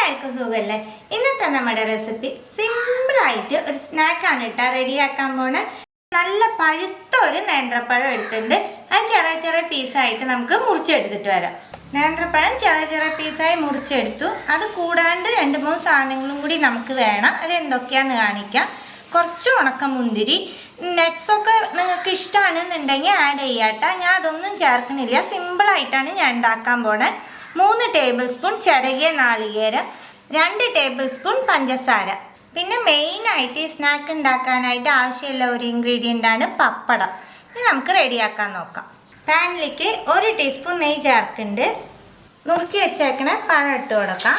എല്ലാവർക്കും സുഖമല്ലേ? ഇന്നത്തെ നമ്മുടെ റെസിപ്പി സിമ്പിളായിട്ട് ഒരു സ്നാക്കാണ് കേട്ടോ റെഡിയാക്കാൻ പോണ. നല്ല പഴുത്ത ഒരു നേന്ത്രപ്പഴം എടുത്തിട്ടുണ്ട്. അത് ചെറിയ ചെറിയ പീസായിട്ട് നമുക്ക് മുറിച്ചെടുത്തിട്ട് വരാം. നേന്ത്രപ്പഴം ചെറിയ ചെറിയ പീസായി മുറിച്ചെടുത്തു. അത് കൂടാണ്ട് 2-3 സാധനങ്ങളും കൂടി നമുക്ക് വേണം. അത് എന്തൊക്കെയാണെന്ന് കാണിക്കാം. കുറച്ച് ഉണക്കമുന്തിരി, നട്ട്സൊക്കെ നിങ്ങൾക്ക് ഇഷ്ടമാണെന്നുണ്ടെങ്കിൽ ആഡ് ചെയ്യാട്ടോ. ഞാൻ അതൊന്നും ചേർക്കണില്ല. സിമ്പിളായിട്ടാണ് ഞാൻ ഉണ്ടാക്കാൻ പോണേ. 3 ടേബിൾ സ്പൂൺ ചിരകിയ നാളികേരം, 2 ടേബിൾ സ്പൂൺ പഞ്ചസാര. പിന്നെ മെയിനായിട്ട് ഈ സ്നാക്ക് ഉണ്ടാക്കാനായിട്ട് ആവശ്യമുള്ള ഒരു ഇൻഗ്രീഡിയൻ്റ് ആണ് പപ്പടം. ഇത് നമുക്ക് റെഡിയാക്കാൻ നോക്കാം. പാനിലേക്ക് 1 ടീസ്പൂൺ നെയ്യ് ചേർക്കുന്നുണ്ട്. നുറുക്കി വെച്ചേക്കണ പഴം ഇട്ട് കൊടുക്കാം.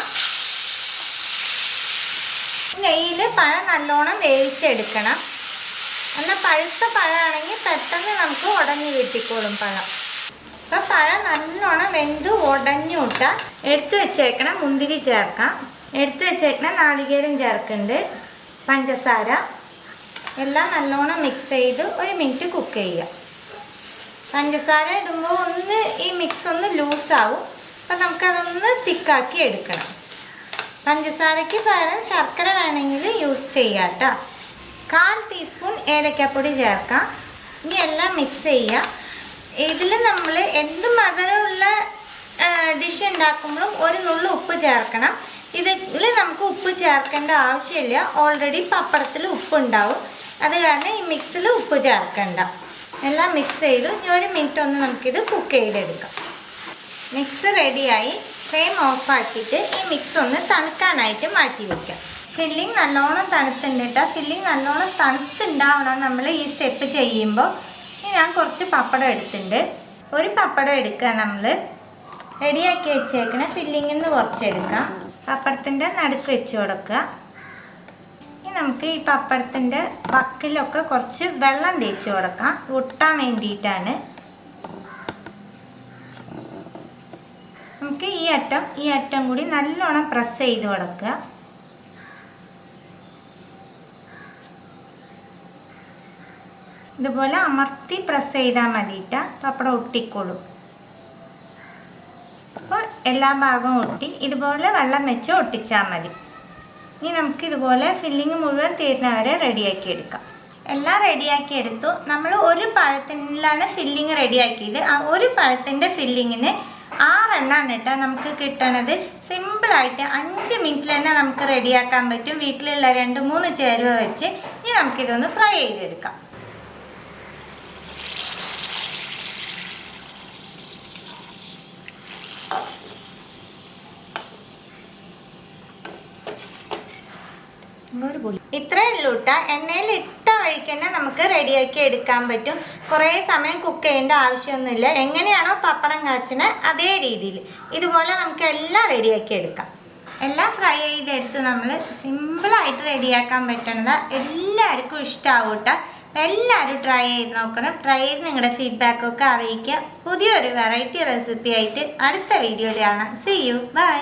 നെയ്യിൽ പഴം നല്ലോണം വേവിച്ചെടുക്കണം. നല്ല പഴുത്ത പഴമാണെങ്കിൽ പെട്ടെന്ന് നമുക്ക് ഉടഞ്ഞു കിട്ടിക്കോളും പഴം. അപ്പം പഴം നല്ലോണം വെന്ത് ഉടഞ്ഞു വിട്ടാൽ എടുത്തു വെച്ചേക്കണം മുന്തിരി ചേർക്കാം. എടുത്തു വെച്ചേക്കണം നാളികേരം ചേർക്കുന്നുണ്ട്, പഞ്ചസാര എല്ലാം നല്ലോണം മിക്സ് ചെയ്ത് 1 മിനിറ്റ് കുക്ക് ചെയ്യുക. പഞ്ചസാര ഇടുമ്പോൾ ഈ മിക്സ് ഒന്ന് ലൂസാവും. അപ്പം നമുക്കതൊന്ന് തിക്കാക്കി എടുക്കണം. പഞ്ചസാരയ്ക്ക് പകരം ശർക്കര വേണമെങ്കിൽ യൂസ് ചെയ്യാം കേട്ടോ. 1/4 ടീസ്പൂൺ ഏലക്കപ്പൊടി ചേർക്കാം. ഇനി എല്ലാം മിക്സ് ചെയ്യുക. ഇതിൽ നമ്മൾ എന്ത് മധുരമുള്ള ഡിഷ് ഉണ്ടാക്കുമ്പോഴും 1 നുള്ളു ഉപ്പ് ചേർക്കണം. ഇതിൽ നമുക്ക് ഉപ്പ് ചേർക്കേണ്ട ആവശ്യമില്ല. ഓൾറെഡി പപ്പടത്തിൽ ഉപ്പുണ്ടാവും. അത് കാരണം ഈ മിക്സിൽ ഉപ്പ് ചേർക്കണ്ട. എല്ലാം മിക്സ് ചെയ്തു. ഇനി 1 മിനിറ്റ് ഒന്ന് നമുക്കിത് കുക്ക് ചെയ്തെടുക്കാം. മിക്സ് റെഡിയായി. ഫ്ലെയിം ഓഫാക്കിയിട്ട് ഈ മിക്സ് ഒന്ന് തണുക്കാനായിട്ട് മാറ്റി വയ്ക്കാം. ഫില്ലിങ് നല്ലോണം തണുത്തുണ്ട്. ഫില്ലിങ് നല്ലോണം തണുത്തുണ്ടാവണം നമ്മൾ ഈ സ്റ്റെപ്പ് ചെയ്യുമ്പോൾ. ഞാൻ കുറച്ച് പപ്പടം എടുത്തിട്ടുണ്ട്. 1 പപ്പടം എടുക്കുക. നമ്മൾ റെഡിയാക്കി വെച്ചേക്കണ ഫില്ലിങ്ങിൽ നിന്ന് കുറച്ചെടുക്കാം. പപ്പടത്തിൻ്റെ നടുക്ക് വെച്ച് കൊടുക്കുക. ഇനി നമുക്ക് ഈ പപ്പടത്തിൻ്റെ വക്കിലൊക്കെ കുറച്ച് വെള്ളം തേച്ച് കൊടുക്കാം. ഒട്ടാൻ വേണ്ടിയിട്ടാണ്. നമുക്ക് ഈ അറ്റം കൂടി നല്ലോണം പ്രസ് ചെയ്ത് കൊടുക്കുക. ഇതുപോലെ അമർത്തി പ്രസ് ചെയ്താൽ മതിയിട്ടാ പപ്പടം ഒട്ടിക്കോളും. അപ്പോൾ എല്ലാ ഭാഗവും ഒട്ടി ഇതുപോലെ വെള്ളം വെച്ച് ഒട്ടിച്ചാൽ മതി. ഇനി നമുക്ക് ഇതുപോലെ ഫില്ലിങ് മുഴുവൻ തീരുന്നവരെ റെഡിയാക്കി എടുക്കാം. എല്ലാം റെഡിയാക്കി എടുത്തു. നമ്മൾ 1 പഴത്തിലാണ് ഫില്ലിങ് റെഡിയാക്കിയത്. ആ 1 പഴത്തിൻ്റെ ഫില്ലിങ്ങിന് 6 എണ്ണമാണ് കേട്ടോ നമുക്ക് കിട്ടണത്. സിമ്പിളായിട്ട് 5 മിനിറ്റിൽ തന്നെ നമുക്ക് റെഡിയാക്കാൻ പറ്റും. വീട്ടിലുള്ള 2-3 ചേരുവ വെച്ച്. ഇനി നമുക്കിതൊന്ന് ഫ്രൈ ചെയ്തെടുക്കാം. ഇത്രയേ ഉള്ളൂ കേട്ടോ. എണ്ണയിൽ ഇട്ട വഴിക്ക് തന്നെ നമുക്ക് റെഡിയാക്കി എടുക്കാൻ പറ്റും. കുറേ സമയം കുക്ക് ചെയ്യേണ്ട ആവശ്യമൊന്നുമില്ല. എങ്ങനെയാണോ പപ്പടം കാച്ചിന് അതേ രീതിയിൽ ഇതുപോലെ നമുക്ക് എല്ലാം റെഡിയാക്കി എടുക്കാം. എല്ലാം ഫ്രൈ ചെയ്തെടുത്ത് നമ്മൾ സിമ്പിളായിട്ട് റെഡിയാക്കാൻ പറ്റണത് എല്ലാവർക്കും ഇഷ്ടമാവും കേട്ടോ. എല്ലാവരും ട്രൈ ചെയ്ത് നോക്കണം. ട്രൈ ചെയ്ത് നിങ്ങളുടെ ഫീഡ്ബാക്കൊക്കെ അറിയിക്കുക. പുതിയൊരു വെറൈറ്റി റെസിപ്പി ആയിട്ട് അടുത്ത വീഡിയോയിൽ കാണാം. See you, by.